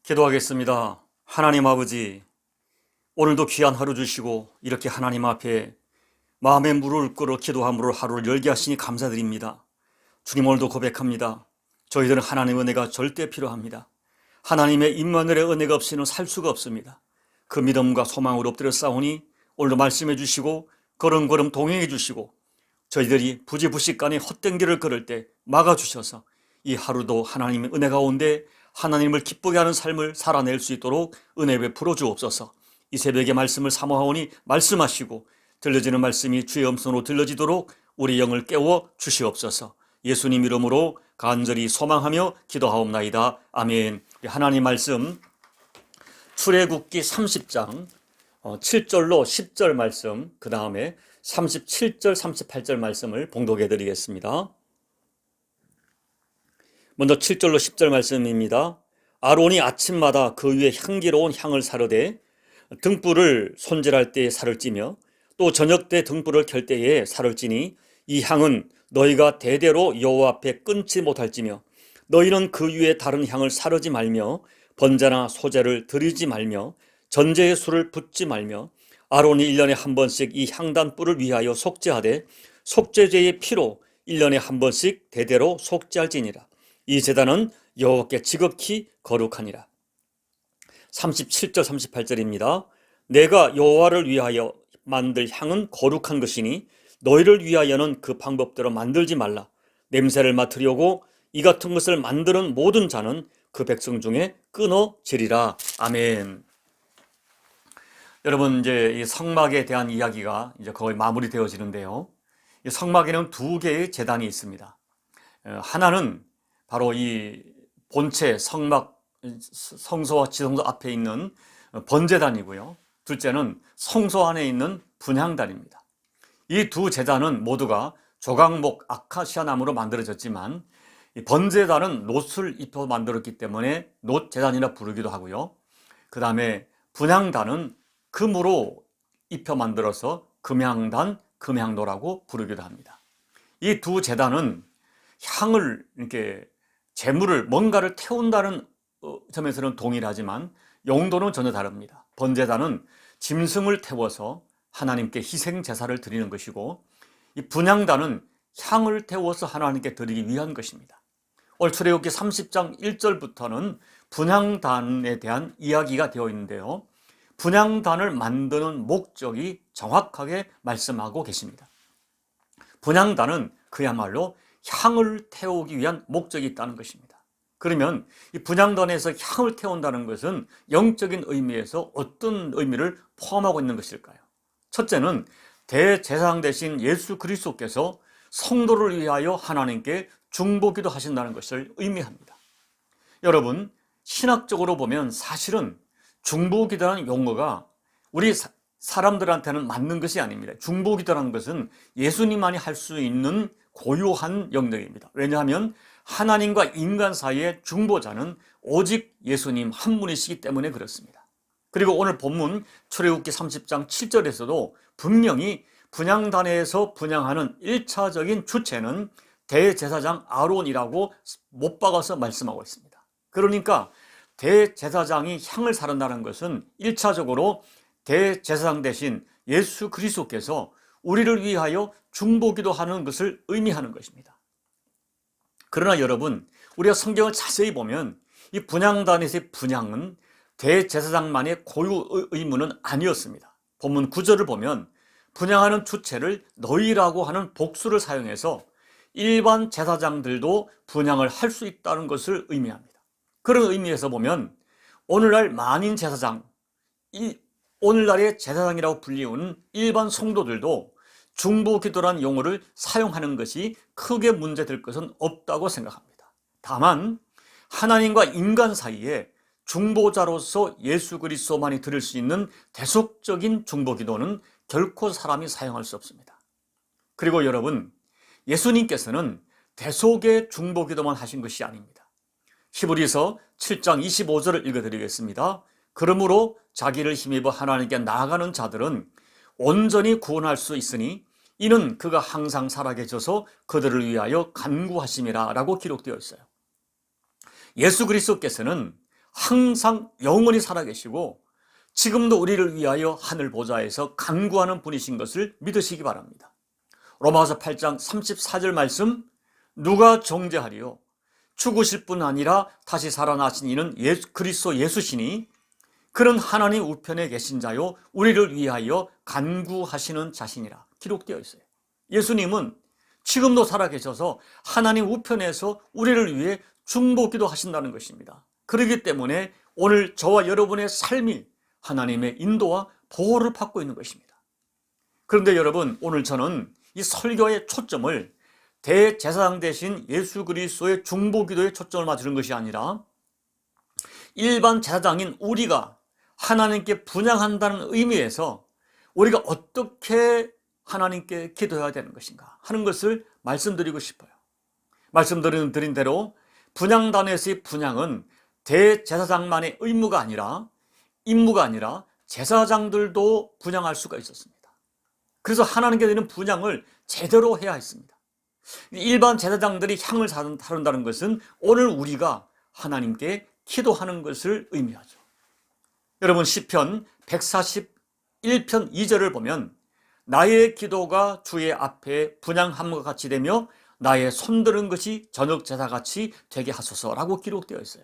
기도하겠습니다. 하나님 아버지, 오늘도 귀한 하루 주시고 이렇게 하나님 앞에 마음의 물을 끓어 기도함으로 하루를 열게 하시니 감사드립니다. 주님, 오늘도 고백합니다. 저희들은 하나님의 은혜가 절대 필요합니다. 하나님의 임마누엘의 은혜가 없이는 살 수가 없습니다. 그 믿음과 소망으로 엎드려 싸우니 오늘도 말씀해 주시고 걸음걸음 동행해 주시고 저희들이 부지불식간에 헛된 길을 걸을 때 막아주셔서 이 하루도 하나님의 은혜 가운데 하나님을 기쁘게 하는 삶을 살아낼 수 있도록 은혜 베풀어 주옵소서. 이 새벽에 말씀을 사모하오니 말씀하시고 들려지는 말씀이 주의 음성으로 들려지도록 우리 영을 깨워 주시옵소서. 예수님 이름으로 간절히 소망하며 기도하옵나이다. 아멘. 하나님 말씀 출애굽기 30장 7절로 10절 말씀, 그 다음에 37절 38절 말씀을 봉독해 드리겠습니다. 먼저 7절로 10절 말씀입니다. 아론이 아침마다 그 위에 향기로운 향을 사르되 등불을 손질할 때에 살을 찌며 또 저녁 때 등불을 켤 때에 살을 찌니 이 향은 너희가 대대로 여호와 앞에 끊지 못할지며 너희는 그 위에 다른 향을 사르지 말며 번제나 소제를 드리지 말며 전제의 술을 붓지 말며 아론이 1년에 한 번씩 이 향단불을 위하여 속죄하되 속죄제의 피로 1년에 한 번씩 대대로 속죄할지니라. 이 제단은 여호와께 지극히 거룩하니라. 37절 38절입니다. 내가 여호와를 위하여 만들 향은 거룩한 것이니 너희를 위하여는 그 방법대로 만들지 말라. 냄새를 맡으려고 이 같은 것을 만드는 모든 자는 그 백성 중에 끊어지리라. 아멘. 여러분, 이제 이 성막에 대한 이야기가 이제 거의 마무리되어지는데요. 이 성막에는 두 개의 제단이 있습니다. 하나는 바로 이 본체 성막 성소와 지성소 앞에 있는 번제단이고요. 둘째는 성소 안에 있는 분향단입니다. 이 두 제단은 모두가 조각목 아카시아 나무로 만들어졌지만 이 번제단은 놋을 입혀 만들었기 때문에 놋제단이라 부르기도 하고요. 그 다음에 분향단은 금으로 입혀 만들어서 금향단, 금향로라고 부르기도 합니다. 이 두 제단은 향을 이렇게 재물을 뭔가를 태운다는 점에서는 동일하지만 용도는 전혀 다릅니다. 번제단은 짐승을 태워서 하나님께 희생 제사를 드리는 것이고 이 분향단은 향을 태워서 하나님께 드리기 위한 것입니다. 오늘 출애굽기 30장 1절부터는 분향단에 대한 이야기가 되어 있는데요. 분향단을 만드는 목적이 정확하게 말씀하고 계십니다. 분향단은 그야말로 향을 태우기 위한 목적이 있다는 것입니다. 그러면 이 분향단에서 향을 태운다는 것은 영적인 의미에서 어떤 의미를 포함하고 있는 것일까요? 첫째는 대제사장 되신 예수 그리스도께서 성도를 위하여 하나님께 중보기도 하신다는 것을 의미합니다. 여러분, 신학적으로 보면 사실은 중보기도라는 용어가 우리 사람들한테는 맞는 것이 아닙니다. 중보기도라는 것은 예수님만이 할 수 있는 고유한 영역입니다. 왜냐하면 하나님과 인간 사이의 중보자는 오직 예수님 한 분이시기 때문에 그렇습니다. 그리고 오늘 본문 출애굽기 30장 7절에서도 분명히 분향단에서 분향하는 1차적인 주체는 대제사장 아론이라고 못 박아서 말씀하고 있습니다. 그러니까 대제사장이 향을 사른다는 것은 1차적으로 대제사장 대신 예수 그리스도께서 우리를 위하여 중보기도 하는 것을 의미하는 것입니다. 그러나 여러분, 우리가 성경을 자세히 보면 이 분향단에서의 분향은 대제사장만의 고유 의무는 아니었습니다. 본문 9절을 보면 분향하는 주체를 너희라고 하는 복수를 사용해서 일반 제사장들도 분향을 할 수 있다는 것을 의미합니다. 그런 의미에서 보면 오늘날 만인 제사장, 오늘날의 제사장이라고 불리우는 일반 성도들도 중보기도라는 용어를 사용하는 것이 크게 문제될 것은 없다고 생각합니다. 다만 하나님과 인간 사이에 중보자로서 예수 그리스도만이 드릴 수 있는 대속적인 중보기도는 결코 사람이 사용할 수 없습니다. 그리고 여러분, 예수님께서는 대속의 중보기도만 하신 것이 아닙니다. 히브리서 7장 25절을 읽어드리겠습니다. 그러므로 자기를 힘입어 하나님께 나아가는 자들은 온전히 구원할 수 있으니 이는 그가 항상 살아계셔서 그들을 위하여 간구하심이라 라고 기록되어 있어요. 예수 그리스도께서는 항상 영원히 살아계시고 지금도 우리를 위하여 하늘 보좌에서 간구하는 분이신 것을 믿으시기 바랍니다. 로마서 8장 34절 말씀, 누가 정죄하리요? 죽으실 뿐 아니라 다시 살아나신 이는 그리스도 예수시니 그는 하나님 우편에 계신 자요 우리를 위하여 간구하시는 자신이라 기록되어 있어요. 예수님은 지금도 살아계셔서 하나님 우편에서 우리를 위해 중보기도 하신다는 것입니다. 그렇기 때문에 오늘 저와 여러분의 삶이 하나님의 인도와 보호를 받고 있는 것입니다. 그런데 여러분, 오늘 저는 이 설교의 초점을 대제사장 대신 예수 그리스도의 중보기도에 초점을 맞추는 것이 아니라 일반 제사장인 우리가 하나님께 분향한다는 의미에서 우리가 어떻게 하나님께 기도해야 되는 것인가 하는 것을 말씀드리고 싶어요. 말씀드린 대로 분향단에서의 분향은 대제사장만의 임무가 아니라 제사장들도 분향할 수가 있었습니다. 그래서 하나님께 드리는 분향을 제대로 해야 했습니다. 일반 제사장들이 향을 다룬다는 것은 오늘 우리가 하나님께 기도하는 것을 의미하죠. 여러분, 시편 141편 2절을 보면 나의 기도가 주의 앞에 분향함과 같이 되며 나의 손드는 것이 저녁 제사같이 되게 하소서라고 기록되어 있어요.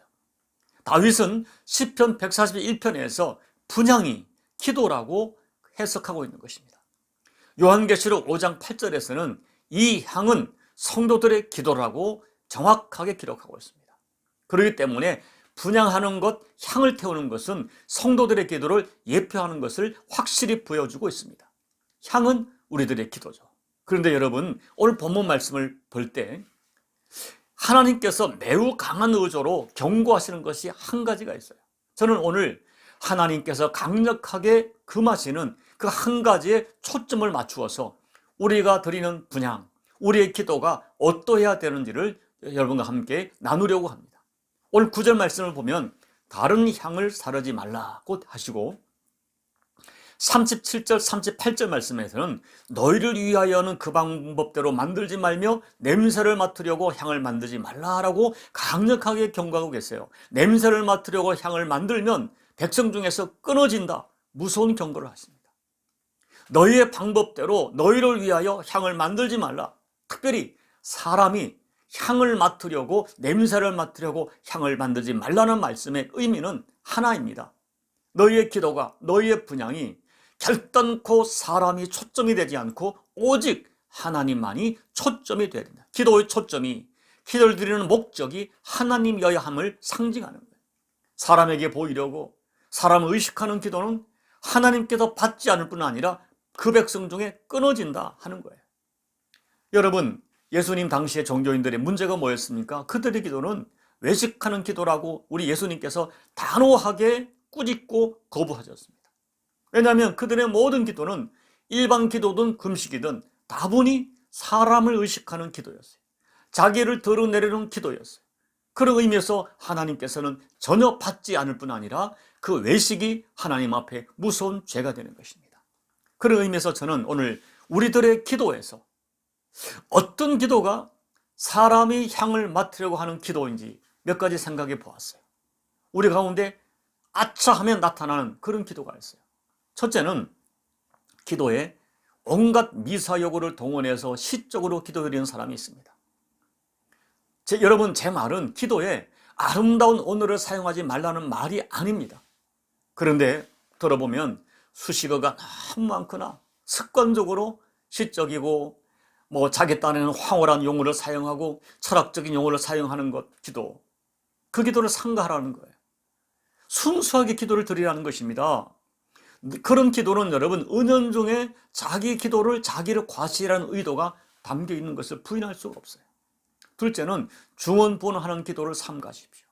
다윗은 시편 141편에서 분향이 기도라고 해석하고 있는 것입니다. 요한계시록 5장 8절에서는 이 향은 성도들의 기도라고 정확하게 기록하고 있습니다. 그렇기 때문에 분향하는 것, 향을 태우는 것은 성도들의 기도를 예표하는 것을 확실히 보여주고 있습니다. 향은 우리들의 기도죠. 그런데 여러분, 오늘 본문 말씀을 볼 때 하나님께서 매우 강한 의조로 경고하시는 것이 한 가지가 있어요. 저는 오늘 하나님께서 강력하게 금하시는 그 한 가지에 초점을 맞추어서 우리가 드리는 분향, 우리의 기도가 어떠해야 되는지를 여러분과 함께 나누려고 합니다. 오늘 9절 말씀을 보면 다른 향을 사르지 말라고 하시고 37절, 38절 말씀에서는 너희를 위하여는 그 방법대로 만들지 말며 냄새를 맡으려고 향을 만들지 말라라고 강력하게 경고하고 계세요. 냄새를 맡으려고 향을 만들면 백성 중에서 끊어진다. 무서운 경고를 하십니다. 너희의 방법대로 너희를 위하여 향을 만들지 말라. 특별히 사람이 향을 맡으려고, 냄새를 맡으려고 향을 만들지 말라는 말씀의 의미는 하나입니다. 너희의 기도가, 너희의 분향이 결단코 사람이 초점이 되지 않고 오직 하나님만이 초점이 되어야 된다. 기도의 초점이, 기도를 드리는 목적이 하나님이어야 함을 상징하는 거예요. 사람에게 보이려고 사람을 의식하는 기도는 하나님께서 받지 않을 뿐 아니라 그 백성 중에 끊어진다 하는 거예요. 여러분, 예수님 당시의 종교인들의 문제가 뭐였습니까? 그들의 기도는 외식하는 기도라고 우리 예수님께서 단호하게 꾸짖고 거부하셨습니다. 왜냐하면 그들의 모든 기도는 일반 기도든 금식이든 다분히 사람을 의식하는 기도였어요. 자기를 드러내려는 기도였어요. 그런 의미에서 하나님께서는 전혀 받지 않을 뿐 아니라 그 외식이 하나님 앞에 무서운 죄가 되는 것입니다. 그런 의미에서 저는 오늘 우리들의 기도에서 어떤 기도가 사람이 향을 맡으려고 하는 기도인지 몇 가지 생각해 보았어요. 우리 가운데 아차 하면 나타나는 그런 기도가 있어요. 첫째는 기도에 온갖 미사여구를 동원해서 시적으로 기도드리는 사람이 있습니다. 여러분, 제 말은 기도에 아름다운 언어를 사용하지 말라는 말이 아닙니다. 그런데 들어보면 수식어가 너무 많거나 습관적으로 시적이고 자기 딴에는 황홀한 용어를 사용하고 철학적인 용어를 사용하는 것, 기도. 그 기도를 삼가하라는 거예요. 순수하게 기도를 드리라는 것입니다. 그런 기도는 여러분, 은연중에 자기 기도를 자기를 과시하라는 의도가 담겨 있는 것을 부인할 수가 없어요. 둘째는 중언부언하는 기도를 삼가십시오.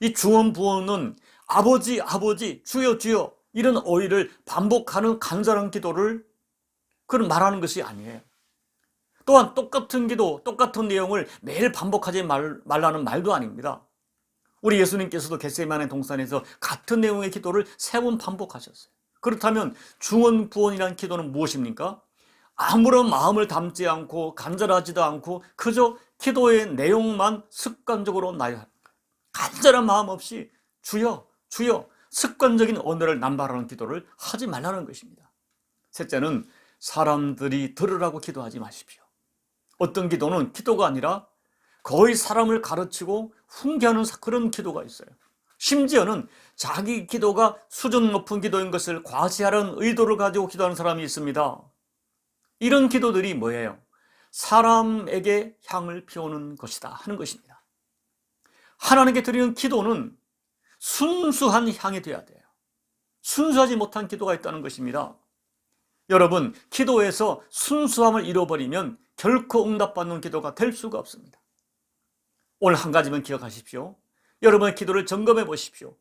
이 중언부언은 아버지, 아버지, 주여, 주여 이런 어휘를 반복하는 간절한 기도를 그런 말하는 것이 아니에요. 또한 똑같은 기도, 똑같은 내용을 매일 반복하지 말라는 말도 아닙니다. 우리 예수님께서도 겟세마네 동산에서 같은 내용의 기도를 3번 반복하셨어요. 그렇다면 중언부언이라는 기도는 무엇입니까? 아무런 마음을 담지 않고 간절하지도 않고 그저 기도의 내용만 습관적으로 나열하는 거예요. 간절한 마음 없이 주여, 주여, 습관적인 언어를 남발하는 기도를 하지 말라는 것입니다. 셋째는 사람들이 들으라고 기도하지 마십시오. 어떤 기도는 기도가 아니라 거의 사람을 가르치고 훈계하는 그런 기도가 있어요. 심지어는 자기 기도가 수준 높은 기도인 것을 과시하려는 의도를 가지고 기도하는 사람이 있습니다. 이런 기도들이 뭐예요? 사람에게 향을 피우는 것이다 하는 것입니다. 하나님께 드리는 기도는 순수한 향이 되어야 돼요. 순수하지 못한 기도가 있다는 것입니다. 여러분, 기도에서 순수함을 잃어버리면 결코 응답받는 기도가 될 수가 없습니다. 오늘 한 가지만 기억하십시오. 여러분의 기도를 점검해 보십시오.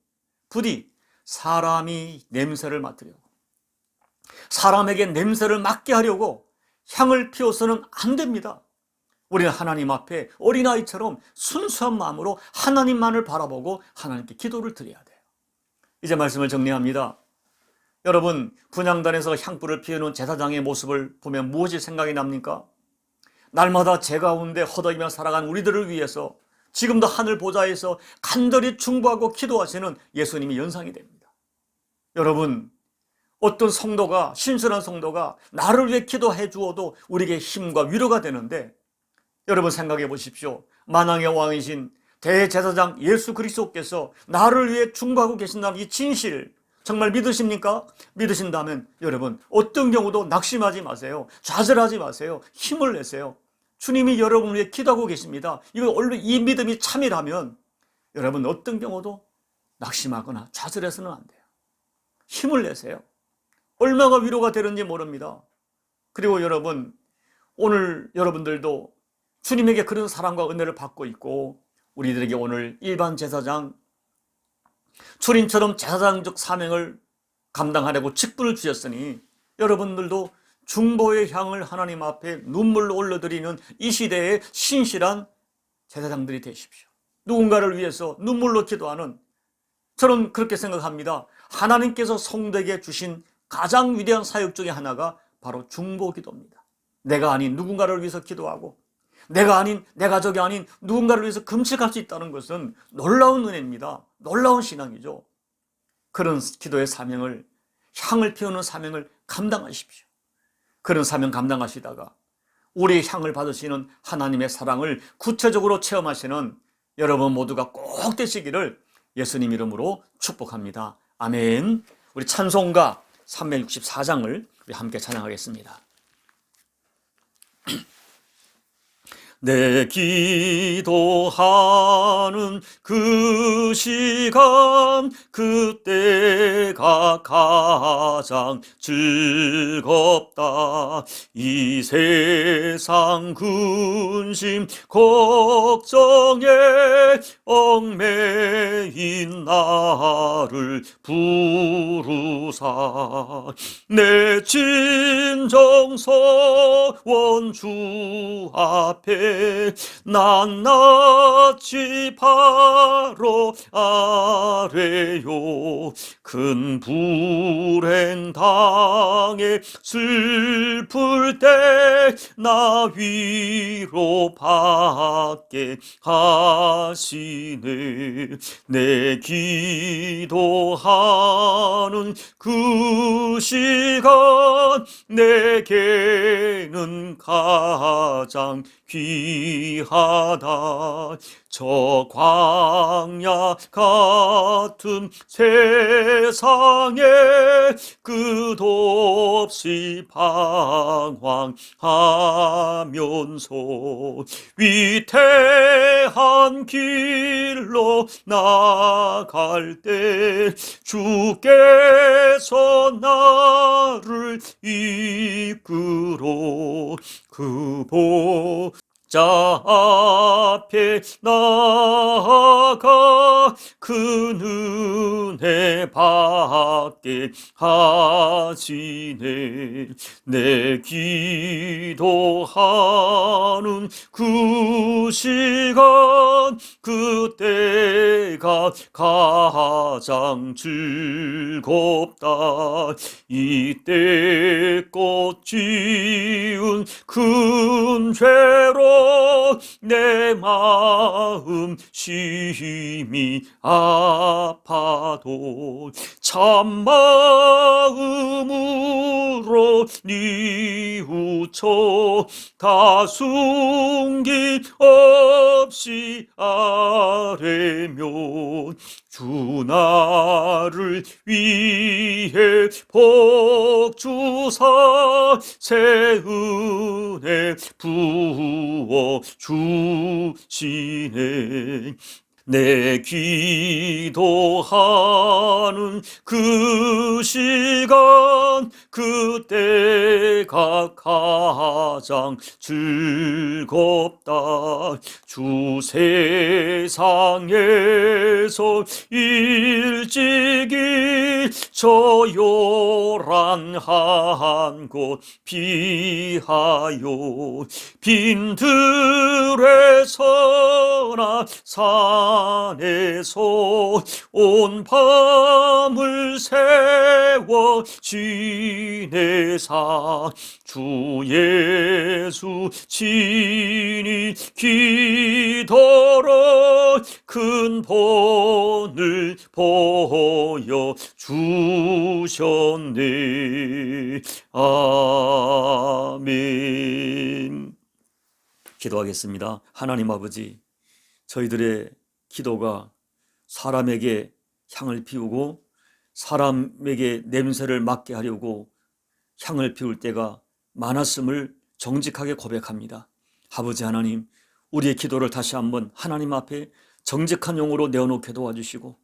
부디 사람이 냄새를 맡으려고, 사람에게 냄새를 맡게 하려고 향을 피워서는 안 됩니다. 우리는 하나님 앞에 어린아이처럼 순수한 마음으로 하나님만을 바라보고 하나님께 기도를 드려야 돼요. 이제 말씀을 정리합니다. 여러분, 분향단에서 향불을 피우는 제사장의 모습을 보면 무엇이 생각이 납니까? 날마다 제 가운데 허덕이며 살아간 우리들을 위해서 지금도 하늘 보좌에서 간절히 중보하고 기도하시는 예수님이 연상이 됩니다. 여러분, 어떤 성도가, 신실한 성도가 나를 위해 기도해 주어도 우리에게 힘과 위로가 되는데, 여러분 생각해 보십시오. 만왕의 왕이신 대제사장 예수 그리스도께서 나를 위해 중보하고 계신다는 이 진실 정말 믿으십니까? 믿으신다면 여러분 어떤 경우도 낙심하지 마세요. 좌절하지 마세요. 힘을 내세요. 주님이 여러분을 위해 기도하고 계십니다. 이 믿음이 참이라면 여러분 어떤 경우도 낙심하거나 좌절해서는 안 돼요. 힘을 내세요. 얼마나 위로가 되는지 모릅니다. 그리고 여러분, 오늘 여러분들도 주님에게 그런 사랑과 은혜를 받고 있고, 우리들에게 오늘 일반 제사장, 주님처럼 제사장적 사명을 감당하려고 직분을 주셨으니 여러분들도 중보의 향을 하나님 앞에 눈물로 올려드리는 이 시대의 신실한 제사장들이 되십시오. 누군가를 위해서 눈물로 기도하는, 저는 그렇게 생각합니다. 하나님께서 성도에게 주신 가장 위대한 사역 중에 하나가 바로 중보 기도입니다. 내가 아닌 누군가를 위해서 기도하고, 내가 아닌, 내 가족이 아닌 누군가를 위해서 금식할 수 있다는 것은 놀라운 은혜입니다. 놀라운 신앙이죠. 그런 기도의 사명을, 향을 피우는 사명을 감당하십시오. 그런 사명 감당하시다가 우리의 향을 받으시는 하나님의 사랑을 구체적으로 체험하시는 여러분 모두가 꼭 되시기를 예수님 이름으로 축복합니다. 아멘. 우리 찬송가 364장을 우리 함께 찬양하겠습니다. 내 기도하는 그 시간, 그때가 가장 즐겁다. 이 세상 근심 걱정에 얽매인 나를 부르사 내 진정서원 주 앞에 낱낱이 바로 아뢰요. 큰 불행 당해 슬플 때 나 위로받게 하시네. 내 기도하는 그 시간 내게는 가장 귀하다. 저 광야 같은 세상에 끝없이 방황하면서 위태한 길로 나갈 때 주께서 나를 이끌어 그 보좌 앞에 나아가 그 은혜 받게 하시네. 내 기도하는 그 시간 그때가 가장 즐겁다. 이때 꽃 지은 큰 죄로 내 마음 심히 아파도 참마음으로 뉘우쳐 다 숨김 없이 아뢰며 주 나를 위해 복 주사 새 은혜 부어 주시네. 내 기도하는 그 시간 그때가 가장 즐겁다. 주 세상에서 일찍이 저 요란한 곳 피하여 빈들에서나 산에서 온 밤을 세워 지내사 주 예수 친히 기도로 큰 본을 보여 주셨네. 아멘. 기도하겠습니다. 하나님 아버지, 저희들의 기도가 사람에게 향을 피우고 사람에게 냄새를 맡게 하려고 향을 피울 때가 많았음을 정직하게 고백합니다. 아버지 하나님, 우리의 기도를 다시 한번 하나님 앞에 정직한 용으로 내어놓게 도와주시고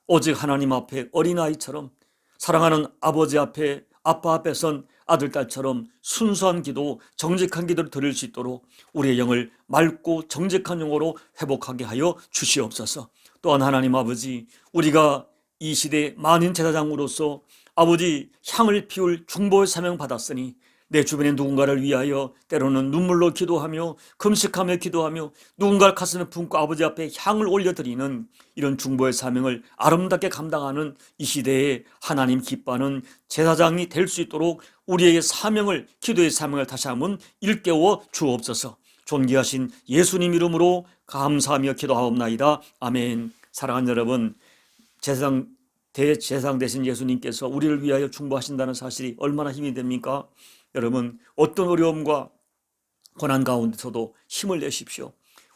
오직 하나님 앞에 어린아이처럼 사랑하는 아버지 앞에 아빠 앞에 선 아들, 딸처럼 순수한 기도, 정직한 기도를 드릴 수 있도록 우리의 영을 맑고 정직한 영으로 회복하게 하여 주시옵소서. 또한 하나님 아버지, 우리가 이 시대의 만인 제사장으로서 아버지 향을 피울 중보의 사명 받았으니 내 주변에 누군가를 위하여 때로는 눈물로 기도하며 금식하며 기도하며 누군가를 가슴에 품고 아버지 앞에 향을 올려드리는 이런 중보의 사명을 아름답게 감당하는 이 시대에 하나님 기뻐하는 제사장이 될 수 있도록 우리에게 사명을, 기도의 사명을 다시 한번 일깨워 주옵소서. 존귀하신 예수님 이름으로 감사하며 기도하옵나이다. 아멘. 사랑하는 여러분, 대제사장 되신 예수님께서 우리를 위하여 중보하신다는 사실이 얼마나 힘이 됩니까? 여러분, 어떤 어려움과 고난 가운데서도 힘을 내십시오.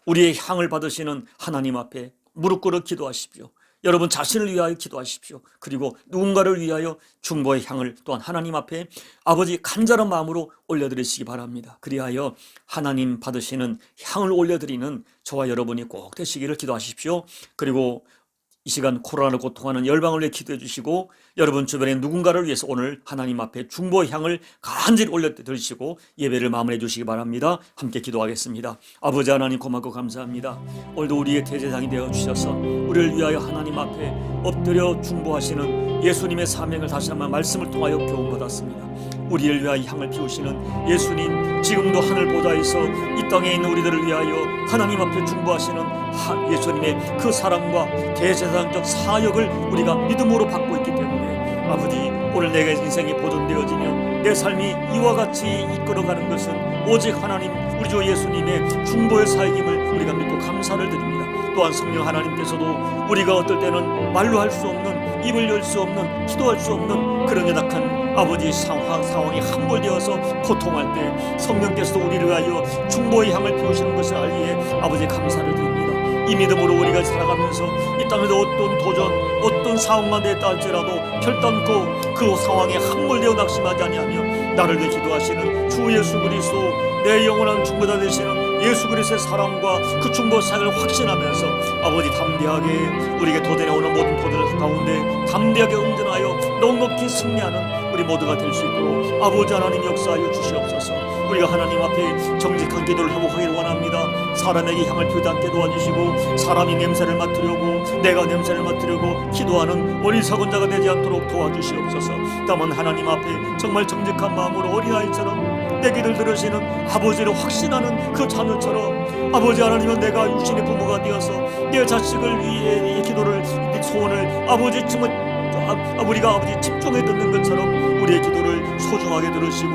우리의 향을 받으시는 하나님 앞에 무릎 꿇어 기도하십시오. 여러분 자신을 위하여 기도하십시오. 그리고 누군가를 위하여 중보의 향을 또한 하나님 앞에 아버지 간절한 마음으로 올려드리시기 바랍니다. 그리하여 하나님 받으시는 향을 올려드리는 저와 여러분이 꼭 되시기를 기도하십시오. 그리고 이 시간 코로나로 고통하는 열방을 위해 기도해 주시고 여러분 주변에 누군가를 위해서 오늘 하나님 앞에 중보의 향을 간절히 올려드리시고 예배를 마무리해 주시기 바랍니다. 함께 기도하겠습니다. 아버지 하나님 고맙고 감사합니다. 오늘도 우리의 대제사장이 되어 주셔서 우리를 위하여 하나님 앞에 엎드려 중보하시는 예수님의 사명을 다시 한번 말씀을 통하여 교훈받았습니다. 우리를 위하여 향을 피우시는 예수님, 지금도 하늘 보좌에서 이 땅에 있는 우리들을 위하여 하나님 앞에 중보하시는 예수님의 그 사랑과 대제사장적 사역을 우리가 믿음으로 받고 있기 때문에 아버지, 오늘 내게 인생이 보존되어지며 내 삶이 이와 같이 이끌어가는 것은 오직 하나님 우리 주 예수님의 중보의 사역임을 우리가 믿고 감사를 드립니다. 또한 성령 하나님께서도 우리가 어떨 때는 말로 할 수 없는, 입을 열 수 없는, 기도할 수 없는 그런 연약한 아버지 상황이 함몰되어서 고통할 때 성령께서도 우리를 위하여 중보의 향을 피우시는 것을 알기에 아버지 감사를 드립니다. 이 믿음으로 우리가 살아가면서 이 땅에도 어떤 도전, 어떤 상황만 됐다 할지라도 결단코 그 상황에 함몰되어 낙심하지 아니하며 나를 위해 기도하시는 주 예수 그리스도, 내 영원한 중보자 되시는 예수 그리스도의 사랑과 그 중보 사역을 확신하면서 아버지 담대하게 우리에게 도전해오는 모든 도전을 가운데 담대하게 응전하여 넉넉히 승리하는 우리 모두가 될 수 있도록 아버지 하나님 역사하여 주시옵소서. 우리가 하나님 앞에 정직한 기도를 회복하기를 원합니다. 사람에게 향을 피우지 않게 도와주시고 사람이 냄새를 맡으려고, 내가 냄새를 맡으려고 기도하는 어리석은 자가 되지 않도록 도와주시옵소서. 다만 하나님 앞에 정말 정직한 마음으로 어린아이처럼 내 기도를 들으시는 아버지를 확신하는 그 자녀처럼 아버지 하나님은 내가 육신의 부모가 되어서 내 자식을 위해 이 기도를, 이 소원을 아버지 정말 우리가 아버지 집중해 듣는 것처럼 우리의 기도를 소중하게 들으시고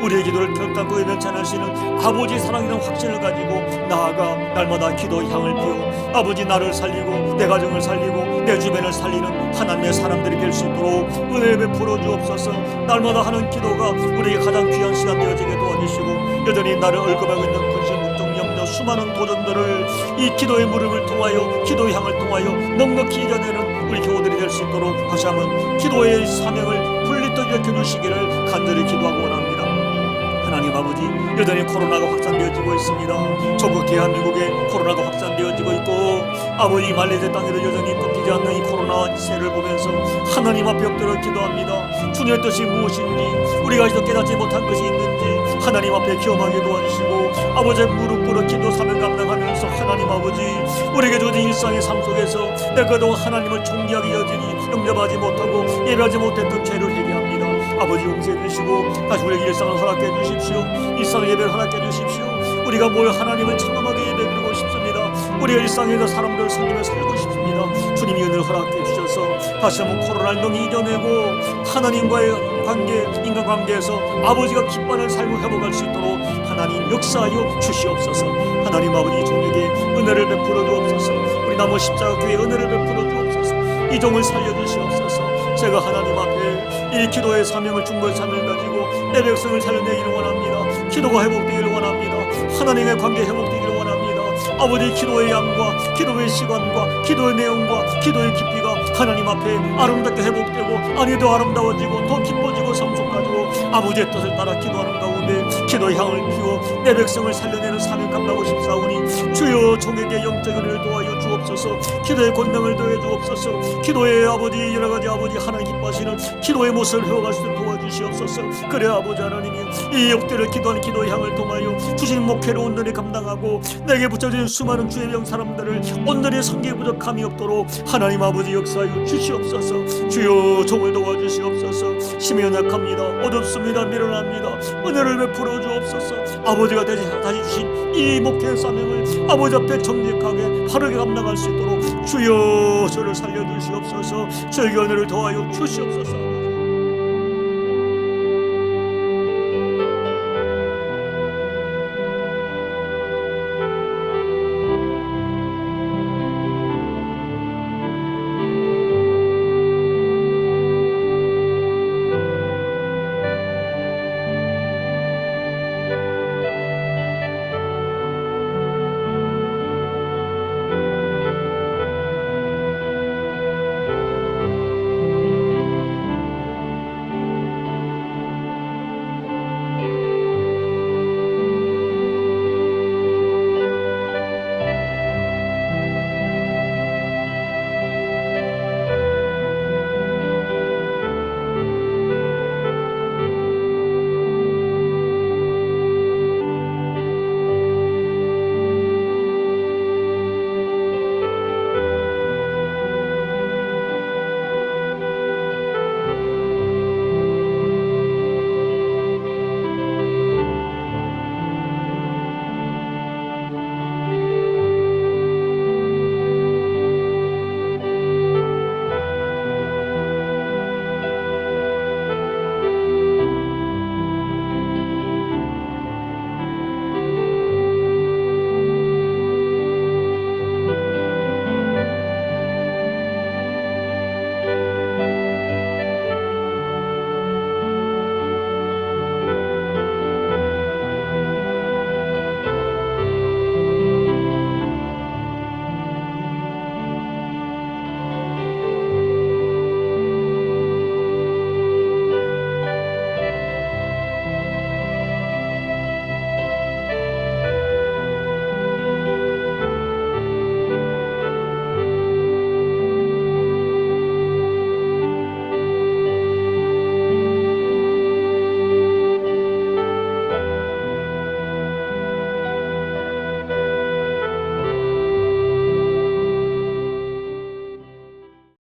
우리의 기도를 결단코 변찬하시는 아버지의 사랑이라는 확신을 가지고 나아가 날마다 기도의 향을 피워 아버지 나를 살리고 내 가정을 살리고 내 주변을 살리는 하나님의 사람들이 될 수 있도록 은혜 베풀어 주옵소서. 날마다 하는 기도가 우리에게 가장 귀한 시간 되어지게 도와주시고 여전히 나를 얽어가고 있는 근심 걱정 염려 수많은 도전들을 이 기도의 무릎을 통하여 기도의 향을 통하여 넉넉히 이겨내는 우리 교우들이 될 수 있도록 다시 한번 기도의 사명을 분리떠 일으켜 주시기를 간절히 기도하고 원합니다. 하나님 아버지, 여전히 코로나가 확산되어지고 있습니다. 전국 대한민국에 코로나가 확산되어지고 있고 아버지 말레이시아 땅에도 여전히 꺾이지 않는 이 코로나 세를 보면서 하나님 앞에 엎드려 기도합니다. 주님의 뜻이 무엇인지 우리가 아직도 깨닫지 못한 것이 있는지 하나님 앞에 겸하게 도와주시고 아버지의 무릎 꿇어 기도 사명 감당하면서 하나님 아버지 우리에게 주어진 일상의 삶 속에서 내가 그동안 하나님을 존귀하게 여전히 영접하지 못하고 예배하지 못했던 죄를 회개합니다. 아버지 용서해 주시고 다시 우리에게 일상을 허락해 주십시오. 일상의 예배를 허락해 주십시오. 우리가 뭘 하나님을 청함하게 예배드리고 싶습니다. 우리의 일상에서 사람들을 섬기며 살고 싶습니다. 주님이 은혜를 허락해 주셔서 다시 한번 코로나를 능히 이겨내고 하나님과의 관계, 인간관계에서 아버지가 기뻐하는 삶을 회복할 수 있도록 하나님 역사하여 주시옵소서. 하나님 아버지 종에게 은혜를 베풀어 주옵소서. 우리 남은 십자가 교회에 은혜를 베풀어 주옵소서. 이 종을 살려주시옵소서. 제가 하나님 앞에 이 기도의 사명을 중보의 사명을 가지고 내 백성을 살려내기를 원합니다. 기도가 회복되기를 원합니다. 하나님의 관계 회복되기를 원합니다. 아버지 기도의 양과 기도의 시간과 기도의 내용과 기도의 깊이가 하나님 앞에 아름답게 회복되고 아니 더 아름다워지고 더 깊어지고 성숙하고 아버지의 뜻을 따라 기도하는 가운데 기도의 향을 피워 내 백성을 살려내는 사명 감당하고 싶사오니 주여 종에게 영적 은혜를 도와여 주옵소서. 기도의 권능을 더해 주옵소서. 기도의 아버지 여러가지 아버지 하나님 기뻐하시는 기도의 모습을 회복할 수 있도록 도와주시옵소서. 그래 아버지 하나님이 이 역대를 기도하는 기도의 향을 통하여 주신 목회를 온전히 감당하고 내게 붙여진 수많은 주의 병 사람들을 온전히 섬기기 부족함이 없도록 하나님 아버지 역사하여 주시옵소서. 주여 종을 도와주시옵소서. 힘이 연약합니다. 어둡습니다. 미련합니다. 은혜를 베풀어 주옵소서. 아버지가 다시 주신 이 목회의 사명을 아버지 앞에 정직하게 바르게 감당할 수 있도록 주여 저를 살려주시옵소서. 저에게 은혜를 더하여 주시옵소서.